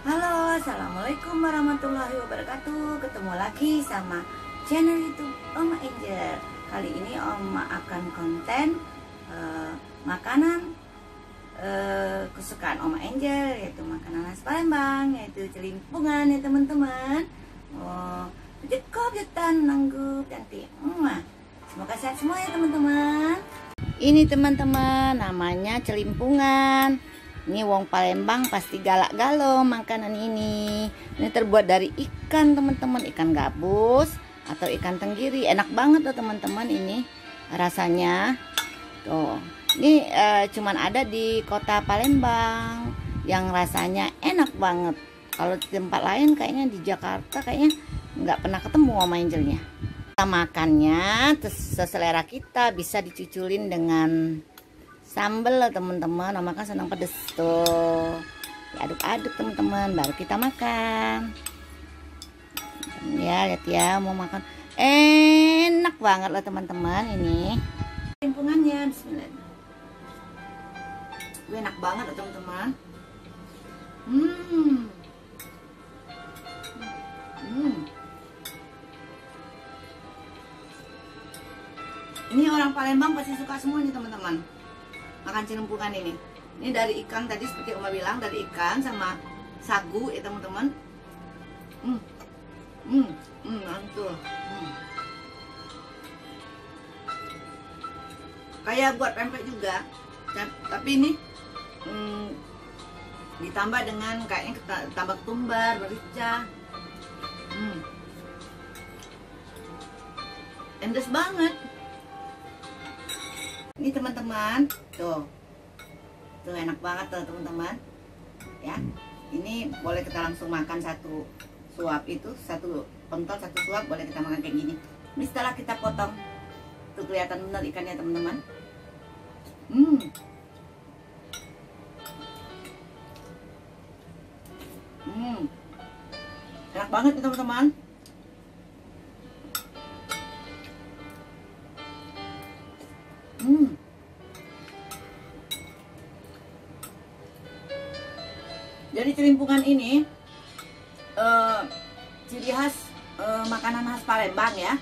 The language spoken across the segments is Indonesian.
Halo, assalamualaikum warahmatullahi wabarakatuh. Ketemu lagi sama channel YouTube Oma Angel. Kali ini Oma akan konten makanan kesukaan Oma Angel, yaitu makanan khas Palembang, yaitu celimpungan ya teman-teman. Jekop jetan nanggup cantik. Semoga sehat semua ya teman-teman. Ini teman-teman namanya celimpungan. Ini wong Palembang pasti galak galo makanan ini. Ini terbuat dari ikan teman-teman, ikan gabus atau ikan tenggiri. Enak banget tuh teman-teman ini rasanya. Tuh, ini cuman ada di kota Palembang yang rasanya enak banget. Kalau di tempat lain kayaknya di Jakarta kayaknya nggak pernah ketemu sama Angelnya. Kita makannya seselera kita, bisa dicuculin dengan sambal lah teman-teman. Oma kan senang pedes tuh. Diaduk-aduk teman-teman, baru kita makan. Ya lihat ya, mau makan enak banget lah teman-teman ini. Celimpungannya, bismillah. Enak banget lah teman-teman. Ini orang Palembang pasti suka semua nih teman-teman, makan celimpungan ini. Ini dari ikan tadi seperti Oma bilang, dari ikan sama sagu ya teman-teman. Mantul. Kayak buat pempek juga, tapi ini ditambah dengan kayaknya tambah ketumbar, merica. Endes banget. Ini teman-teman, tuh enak banget tuh teman-teman. Ya, ini boleh kita langsung makan satu suap itu, satu pentol satu suap boleh kita makan kayak gini. Ini setelah kita potong, tuh kelihatan benar ikannya teman-teman. Enak banget nih teman-teman. Jadi celimpungan ini ciri khas makanan khas Palembang ya.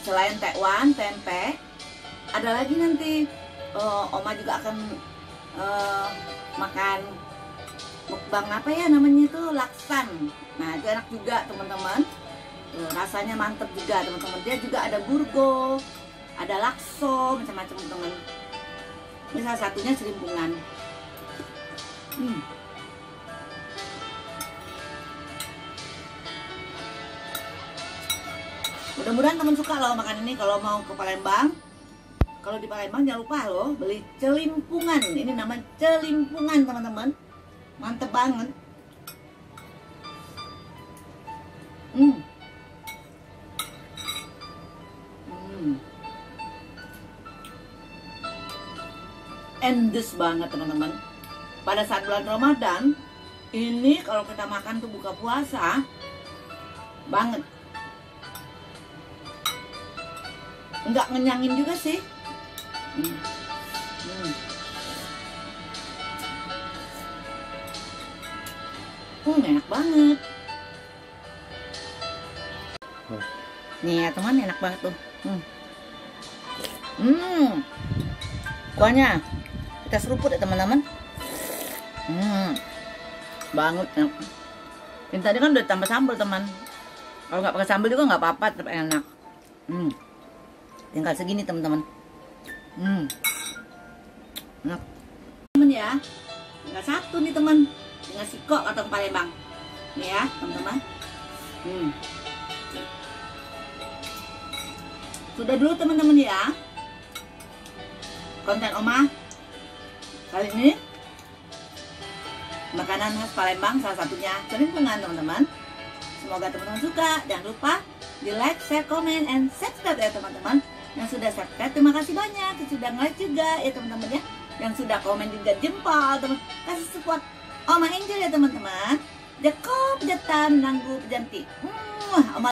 Selain tekwan, tempe, ada lagi nanti Oma juga akan makan mukbang apa ya namanya itu, laksan. Nah itu enak juga teman-teman. Rasanya mantep juga teman-teman. Dia juga ada burgo, ada lakso, macam-macam teman. Ini salah satunya celimpungan. Mudah-mudahan teman suka loh makan ini. Kalau mau ke Palembang, kalau di Palembang jangan lupa loh beli celimpungan. Ini namanya celimpungan teman-teman, mantep banget. Endes banget teman-teman. Pada saat bulan Ramadan ini kalau kita makan tuh buka puasa banget. Enggak ngenyangin juga sih. Enak banget. Nih ya teman, enak banget tuh. Kuahnya kita seruput ya teman-teman. Banget enak. Ini tadi kan udah tambah sambal teman. Kalau nggak pakai sambal juga nggak apa-apa, tetap enak. Tinggal segini teman-teman. Enak teman ya. Tinggal satu nih teman, tinggal sikok atau Palembang. Nih ya teman-teman. Sudah dulu teman-teman ya konten Oma kali ini, makanan khas Palembang, salah satunya celimpungan teman-teman. Semoga teman-teman suka. Jangan lupa di like, share, komen, and subscribe ya teman-teman. Yang sudah subscribe terima kasih banyak, yang sudah like juga ya teman-teman ya, yang sudah komen juga jempol teman, kasih support Oma Angel ya teman-teman. Jekop jetan nanggup jantik. Oma